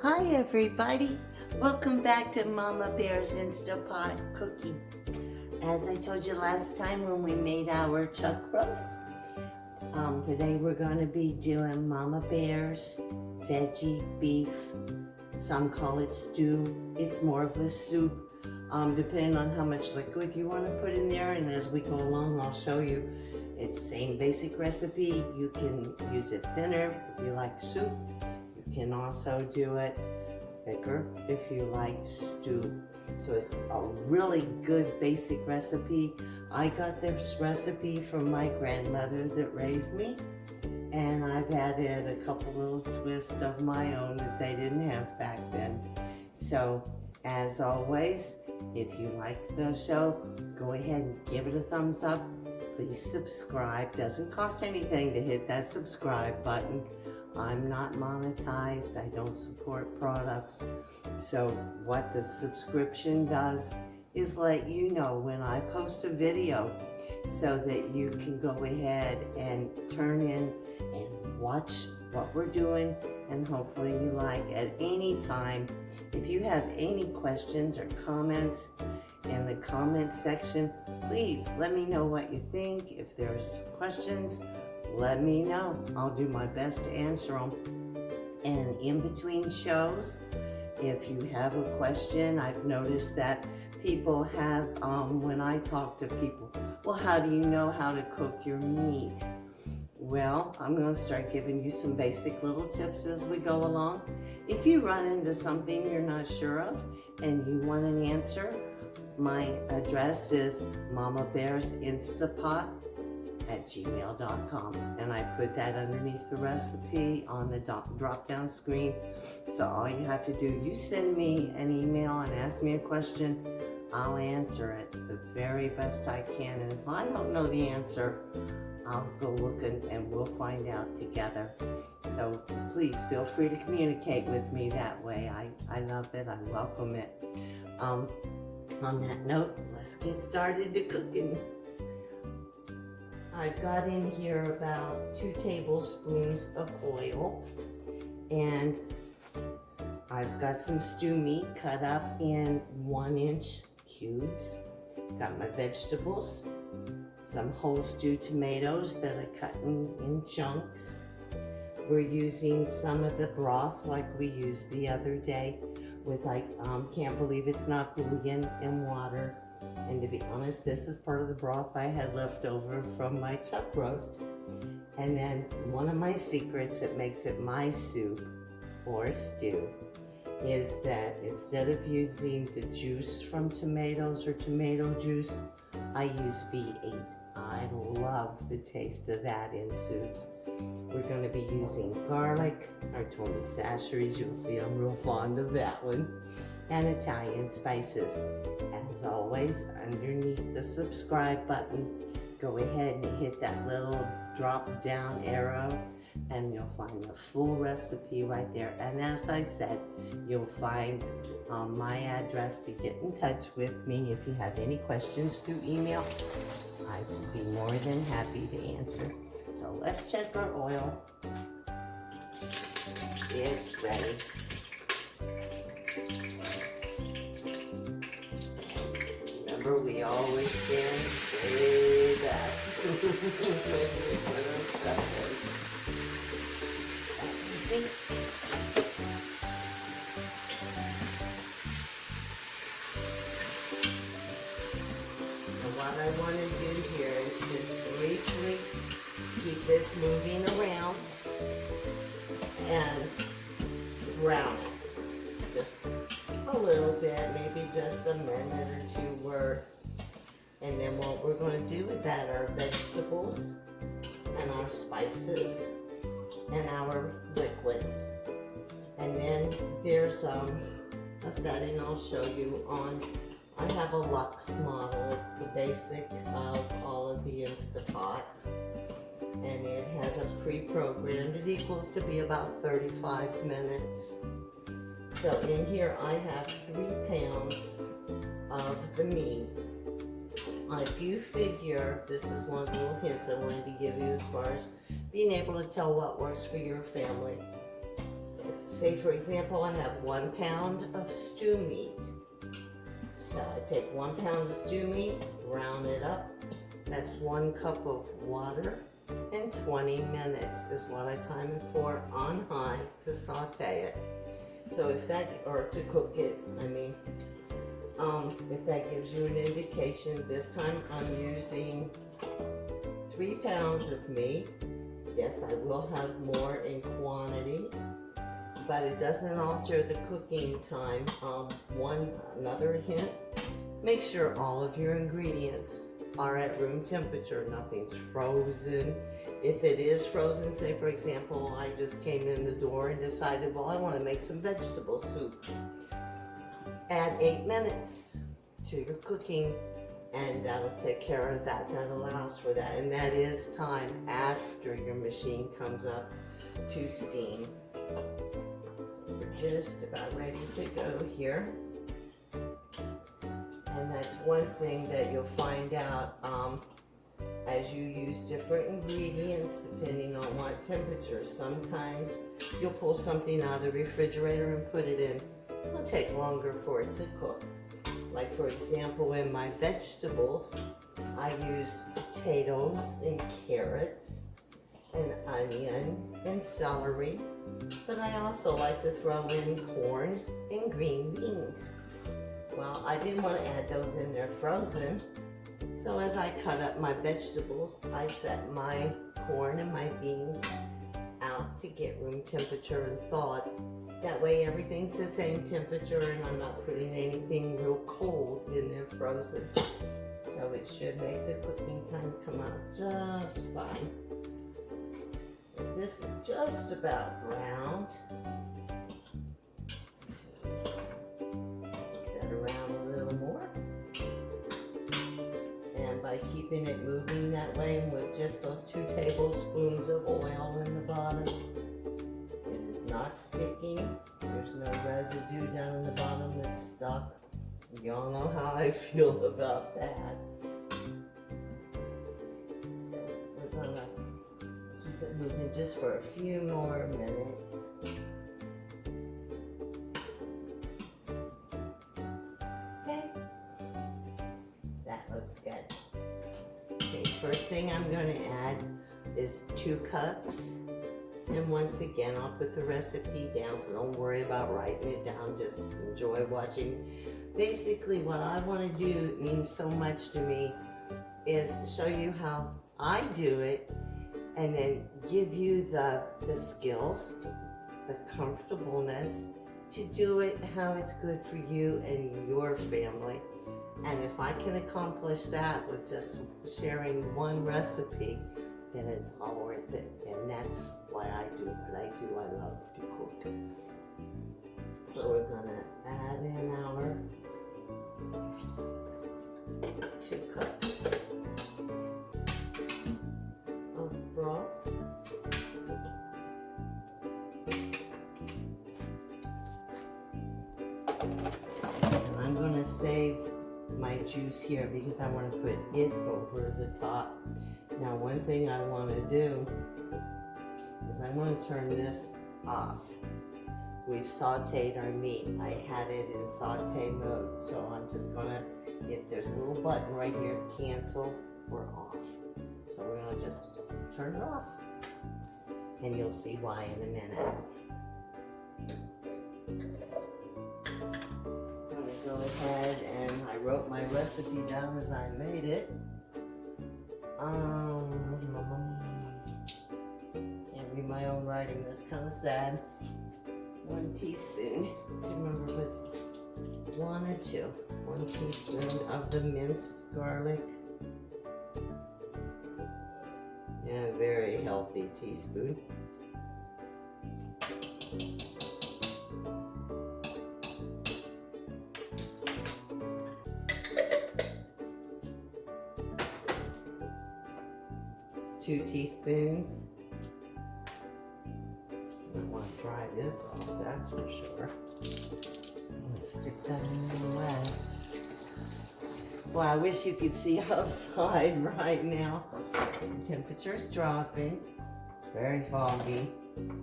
Hi everybody, welcome back to Mama Bear's Instapot cooking. As I told you last time when we made our chuck roast, today we're going to be doing Mama Bear's veggie beef. Some call it stew. It's more of a soup, depending on how much liquid you want to put in there. And as we go along, I'll show you. It's the same basic recipe. You can use it thinner if you like soup. You can also do it thicker if you like stew. So it's a really good basic recipe. I got this recipe from my grandmother that raised me, and I've added a couple little twists of my own that they didn't have back then. So as always, if you like the show, go ahead and give it a thumbs up. Please subscribe. Doesn't cost anything to hit that subscribe button. I'm not monetized. I don't support products. So what the subscription does is let you know when I post a video so that you can go ahead and turn in and watch what we're doing, and hopefully you like at any time. If you have any questions or comments in the comment section, please let me know what you think. If there's questions, let me know. I'll do my best to answer them. And in between shows, if you have a question, I've noticed that people have, when I talk to people, well, how do you know how to cook your meat? Well, I'm going to start giving you some basic little tips as we go along. If you run into something you're not sure of and you want an answer, my address is MamaBearsinstapot@gmail.com, and I put that underneath the recipe on the drop-down screen. So all you have to do, you send me an email and ask me a question, I'll answer it the very best I can. And if I don't know the answer, I'll go looking and we'll find out together. So please feel free to communicate with me that way. I love it. I welcome it. On that note, let's get started to cooking. I've got in here about 2 tablespoons of oil, and I've got some stew meat cut up in 1-inch cubes. Got my vegetables, some whole stew tomatoes that I cut in chunks. We're using some of the broth like we used the other day with, can't believe it's not bouillon and water. And to be honest, this is part of the broth I had left over from my chuck roast. And then one of my secrets that makes it my soup or stew is that instead of using the juice from tomatoes or tomato juice, I use V8. I love the taste of that in soups. We're going to be using garlic, or Tony Sacheries, you'll see I'm real fond of that one, and Italian spices. As always, underneath the subscribe button, go ahead and hit that little drop down arrow and you'll find the full recipe right there. And as I said, you'll find my address to get in touch with me if you have any questions through email. I will be more than happy to answer. So let's check our oil. It's ready. Remember, we always stand way back when we put our stuff in. See? So what I want to do here is just briefly keep this moving around and brown it. Just a little bit, maybe just a minute or 2 worth. And then what we're going to do is add our vegetables and our spices and our liquids. And then there's a setting I'll show you on. I have a Lux model. It's the basic of all of the Instapots. And it has a pre-programmed. It equals to be about 35 minutes. So in here I have 3 pounds of the meat. If you figure, this is one of the little hints I wanted to give you as far as being able to tell what works for your family. Say for example, I have 1 pound of stew meat. So I take 1 pound of stew meat, round it up. That's 1 cup of water, and 20 minutes is what I time it for on high to saute it. So if that, or to cook it, I mean, if that gives you an indication, this time I'm using 3 pounds of meat. Yes, I will have more in quantity, but it doesn't alter the cooking time. Another hint, make sure all of your ingredients are at room temperature. Nothing's frozen. If it is frozen, say for example, I just came in the door and decided, well, I want to make some vegetable soup. Add 8 minutes to your cooking, and that'll take care of that. That allows for that, and that is time after your machine comes up to steam. So we're just about ready to go here. And that's one thing that you'll find out as you use different ingredients depending on what temperature. Sometimes you'll pull something out of the refrigerator and put it in. It'll take longer for it to cook. Like for example, in my vegetables, I use potatoes and carrots and onion and celery, but I also like to throw in corn and green beans. Well, I didn't want to add those in there frozen, so as I cut up my vegetables, I set my corn and my beans out to get room temperature and thawed. That way everything's the same temperature and I'm not putting anything real cold in there frozen. So it should make the cooking time come out just fine. So this is just about round. By keeping it moving that way with just those 2 tablespoons of oil in the bottom, it is not sticking. There's no residue down in the bottom that's stuck. Y'all know how I feel about that. So we're gonna keep it moving just for a few more minutes. Okay, that looks good. Okay, first thing I'm going to add is 2 cups. And once again, I'll put the recipe down, so don't worry about writing it down. Just enjoy watching. Basically, what I want to do that means so much to me is show you how I do it and then give you the skills, the comfortableness to do it how it's good for you and your family. And if I can accomplish that with just sharing one recipe, then it's all worth it. And that's why I do what I do. I love to cook. So we're gonna add in our 2 cups of broth. And I'm gonna save my juice here because I want to put it over the top. Now one thing I want to do is I want to turn this off. We've sauteed our meat. I had it in saute mode, so I'm just gonna hit, there's a little button right here, cancel or off. So we're gonna just turn it off and you'll see why in a minute. Go ahead, and I wrote my recipe down as I made it. Can't read my own writing, that's kind of sad. 1 teaspoon, I can't remember if it was 1 or 2. 1 teaspoon of the minced garlic. Yeah, a very healthy teaspoon. 2 teaspoons. I want to try this off, that's for sure. I'm going to stick that in the way. Well, I wish you could see outside right now. The temperature's dropping. It's very foggy.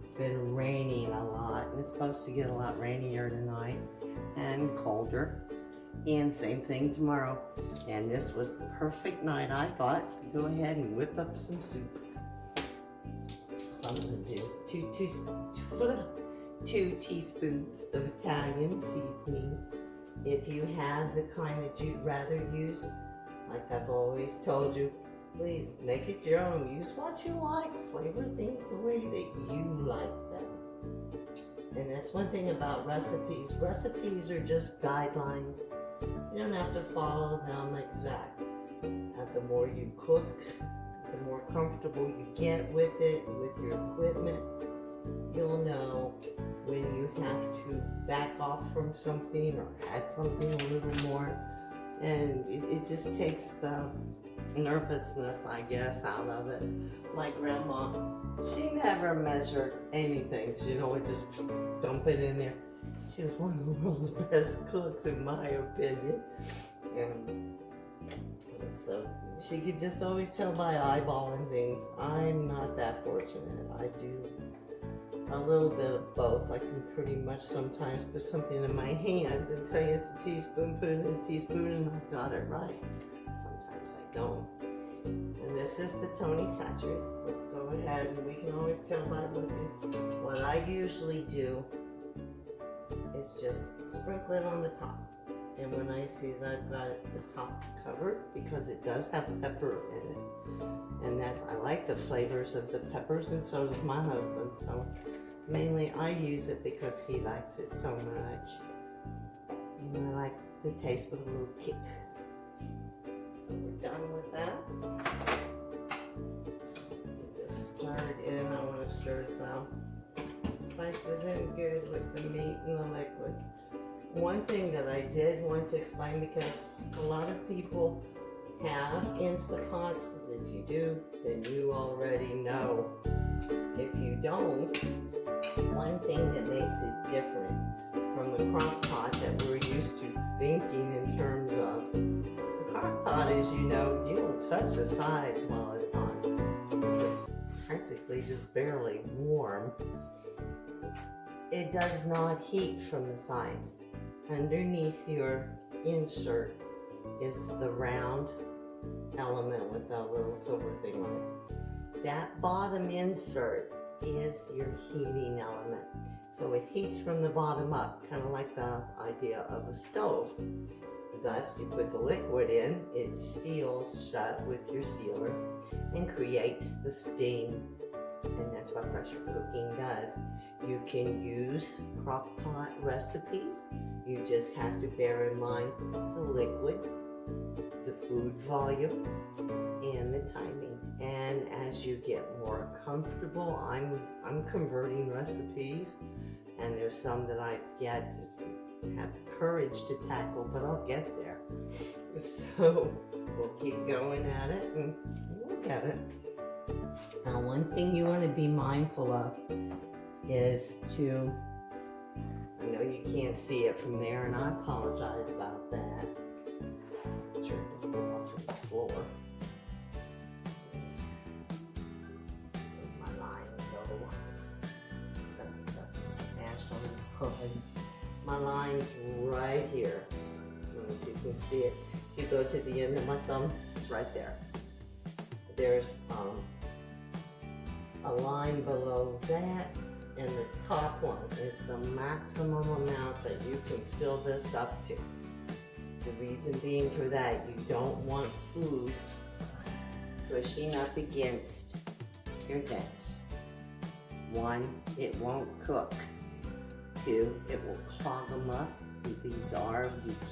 It's been raining a lot. and it's supposed to get a lot rainier tonight and colder. And same thing tomorrow. And this was the perfect night, I thought, to go ahead and whip up some soup. So I'm gonna do two teaspoons of Italian seasoning. If you have the kind that you'd rather use, like I've always told you, please make it your own. Use what you like. Flavor things the way that you like them. And that's one thing about recipes. Recipes are just guidelines. You don't have to follow them exact. The more you cook, the more comfortable you get with it, with your equipment, you'll know when you have to back off from something or add something a little more. And it just takes the nervousness, I guess, out of it. My grandma, she never measured anything. She'd always just dump it in there. She was one of the world's best cooks, in my opinion. And so she could just always tell by eyeballing things. I'm not that fortunate. I do a little bit of both. I can pretty much sometimes put something in my hand and tell you it's a teaspoon, put it in a teaspoon, and I've got it right. Sometimes I don't. And this is the Tony Satchers. Let's go ahead, and we can always tell by looking. What I usually do is just sprinkle it on the top. And when I see that I've got the top covered, because it does have pepper in it, and I like the flavors of the peppers, and so does my husband, so mainly I use it because he likes it so much. And I like the taste with a little kick. So we're done with that. Get this stirred in. I want to stir it though. Spice isn't good with the meat and the liquids. One thing that I did want to explain, because a lot of people have Instapots. If you do, then you already know. If you don't, one thing that makes it different from the crock pot that we're used to thinking in terms of, the crock pot is, you know, you don't touch the sides while it's on. It's just practically just barely warm. It does not heat from the sides. Underneath your insert is the round element with a little silver thing on it. That bottom insert is your heating element. So it heats from the bottom up, kind of like the idea of a stove. Thus, you put the liquid in, it seals shut with your sealer and creates the steam. And that's what pressure cooking does. You can use crock pot recipes. You just have to bear in mind the liquid, the food volume, and the timing. And as you get more comfortable, I'm converting recipes, and there's some that I get to have the courage to tackle, but I'll get there. So we'll keep going at it and look at it. Now, one thing you want to be mindful of is to, I know you can't see it from there, and I apologize about that. Sure, don't go off of the floor. Where'd my line go? That stuff's smashed on the side. My line's right here. I don't know if you can see it. If you go to the end of my thumb, it's right there. There's a line below that, and the top one is the maximum amount that you can fill this up to. The reason being for that, you don't want food pushing up against your vents. One, it won't cook. Two, it will clog them up. You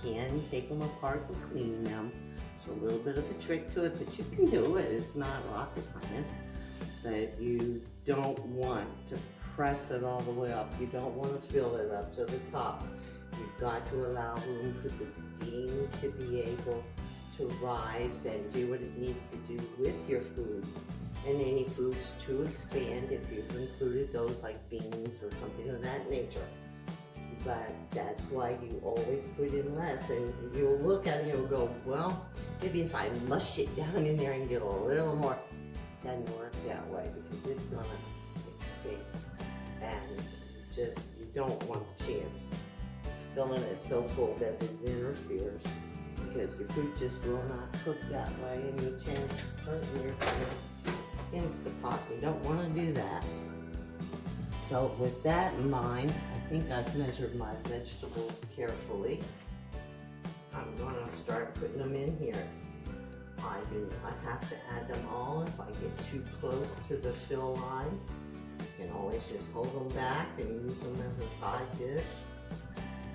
can take them apart and clean them. It's a little bit of a trick to it, but you can do it. It's not rocket science. But you don't want to press it all the way up. You don't want to fill it up to the top. You've got to allow room for the steam to be able to rise and do what it needs to do with your food. And any foods to expand if you've included those like beans or something of that nature. But that's why you always put in less, and you'll look at it and you'll go, well, maybe if I mush it down in there and get a little more. Doesn't work that way, because it's gonna expand, and you don't want a chance filling it so full that it interferes, because your food just will not cook that way and your chance hurting your Instapot. You don't want to do that. So with that in mind, I think I've measured my vegetables carefully. I'm going to start putting them in here. I have to add them all. If I get too close to the fill line, you can always just hold them back and use them as a side dish.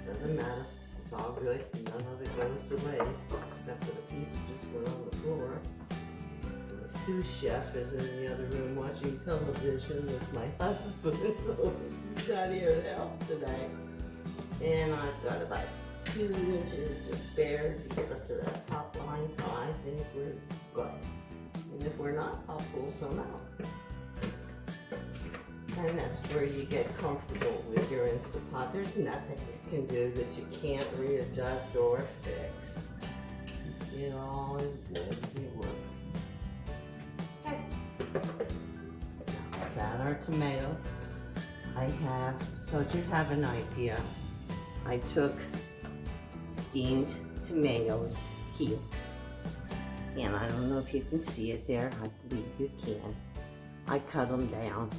Doesn't matter. It's all good. None of it goes to waste, except for the piece that just went on the floor. And the sous chef is in the other room watching television with my husband, so he's not here to help today. And I've got about 2 inches to spare to get up to that top line, so I think we're good. And if we're not, I'll pull some out. And that's where you get comfortable with your Instapot. There's nothing you can do that you can't readjust or fix. It all is good. It works. Okay. Now, let's add our tomatoes. So that you have an idea, I took steamed tomatoes here. And I don't know if you can see it there. I believe you can. I cut them down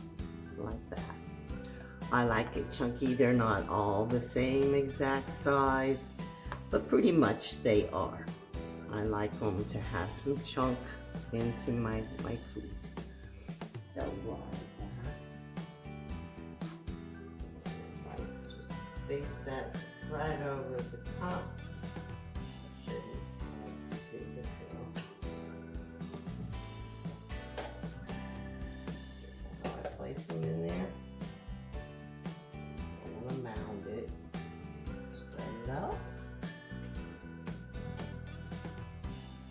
like that. I like it chunky. They're not all the same exact size, but pretty much they are. I like them to have some chunk into my food. So if I just space that right over the top, I shouldn't have to fill. Place them in there. I want to mound it. Spread it out.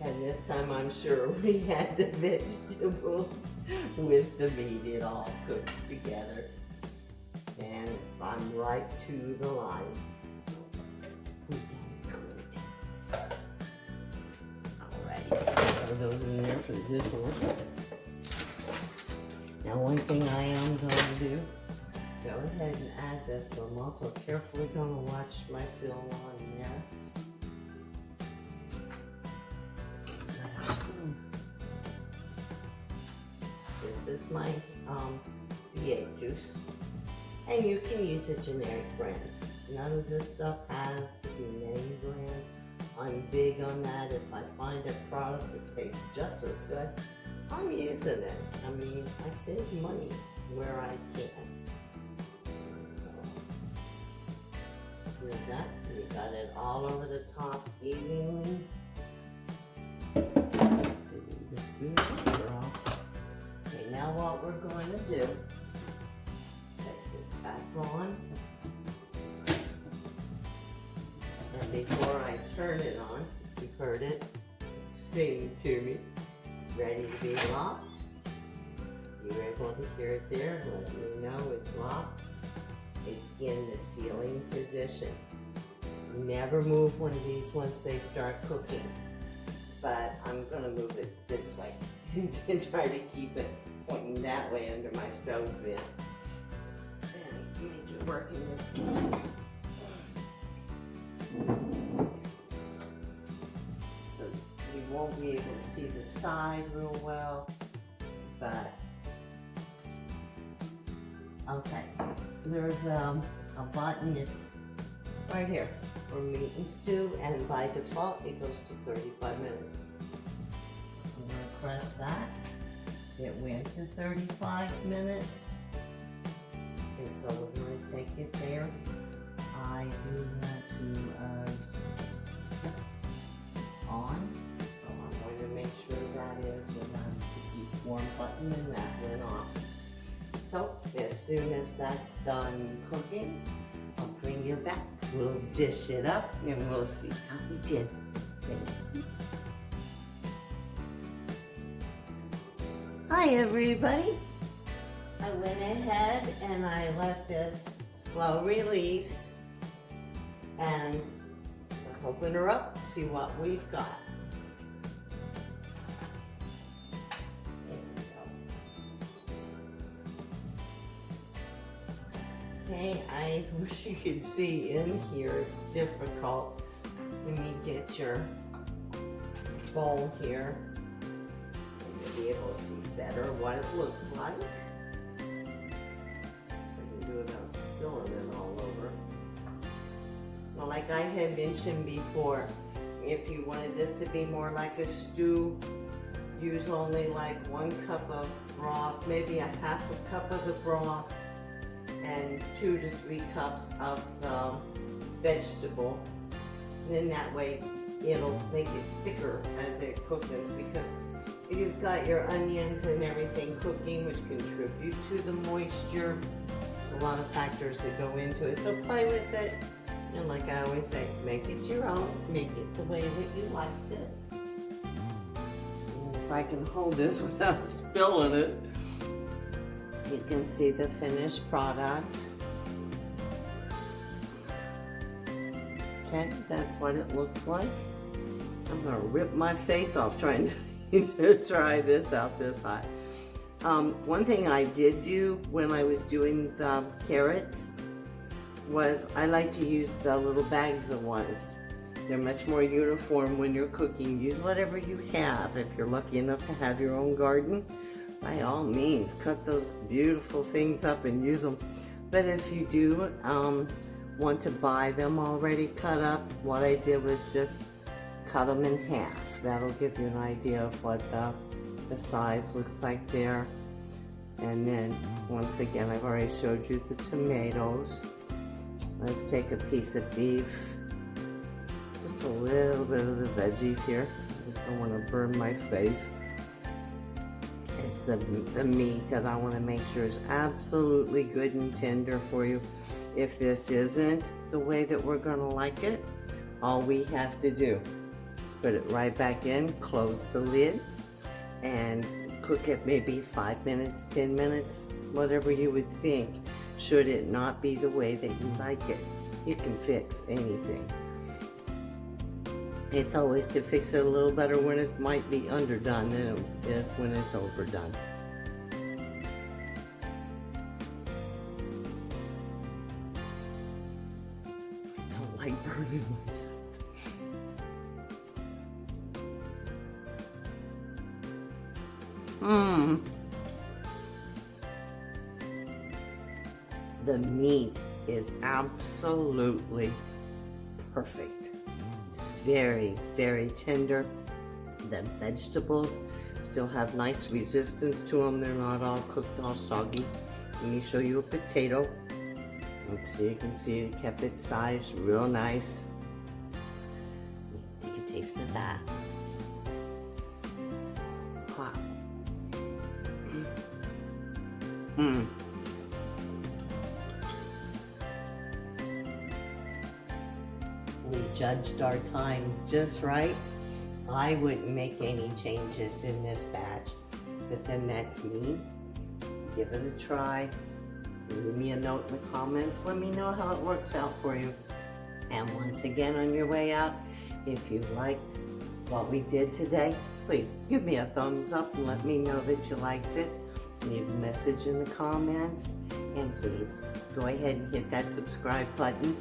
And this time I'm sure we had the vegetables with the meat. It all cooks together. And I'm right to the line. So we done good. Alright, throw those in there for the dishwasher. Now one thing I am going to do is go ahead and add this, but I'm also carefully going to watch my fill on there. Another spoon. This is my VEGGIE juice, and you can use a generic brand. None of this stuff has to be name brand. I'm big on that. If I find a product that tastes just as good, I'm using it. I mean, I save money where I can. So, do that. We got it all over the top evenly. Didn't the spoon off. Okay, now what we're going to do is place this back on. And before I turn it on, you heard it sing to me. Ready to be locked. You're able to hear it there, let me know it's locked. It's in the sealing position. Never move one of these once they start cooking, but I'm gonna move it this way and try to keep it pointing that way under my stove vent and make it work in this kitchen. Won't be able to see the side real well, but okay. There's a button, it's right here for meat and stew, and by default it goes to 35 minutes. I'm going to press that. It went to 35 minutes, and so we're going to take it there. I do want to it's on. Make sure that is without the keep warm button, and that went off. So as soon as that's done cooking, I'll bring you back. We'll dish it up and we'll see how we did. Thanks. Hi everybody. I went ahead and I let this slow release, and let's open her up and see what we've got. Okay, I wish you could see in here. It's difficult. Let me get your bowl here. You'll be able to see better what it looks like. I can do it without spilling it all over. Well, like I had mentioned before, if you wanted this to be more like a stew, use only like 1 cup of broth, maybe a half a cup of the broth, and 2 to 3 cups of the vegetable. And then that way it'll make it thicker as it cooks, because you've got your onions and everything cooking, which contribute to the moisture. There's a lot of factors that go into it, so play with it. And like I always say, make it your own, make it the way that you liked it. And if I can hold this without spilling it, you can see the finished product. Okay, that's what it looks like. I'm gonna rip my face off trying to try this out this hot. One thing I did do when I was doing the carrots was I like to use the little bags of ones. They're much more uniform when you're cooking. Use whatever you have. If you're lucky enough to have your own garden, by all means, cut those beautiful things up and use them. But if you do want to buy them already cut up, what I did was just cut them in half. That'll give you an idea of what the size looks like there. And then, once again, I've already showed you the tomatoes. Let's take a piece of beef, just a little bit of the veggies here. I don't want to burn my face. It's the meat that I want to make sure is absolutely good and tender for you. If this isn't the way that we're going to like it, all we have to do is put it right back in, close the lid, and cook it maybe 5 minutes, 10 minutes, whatever you would think. Should it not be the way that you like it, you can fix anything. It's always to fix it a little better when it might be underdone than it is when it's overdone. I don't like burning myself. The meat is absolutely perfect. It's very, very tender. The vegetables still have nice resistance to them. They're not all cooked all soggy. Let me show you a potato. Let's see, you can see it kept its size real nice. Take a taste of that. Wow. We judged our time just right. I wouldn't make any changes in this batch, but then that's me. Give it a try. Leave me a note in the comments. Let me know how it works out for you. And once again, on your way out, if you liked what we did today, please give me a thumbs up and let me know that you liked it. Leave a message in the comments, and please go ahead and hit that subscribe button,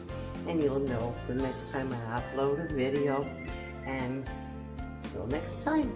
and you'll know the next time I upload a video. And until next time.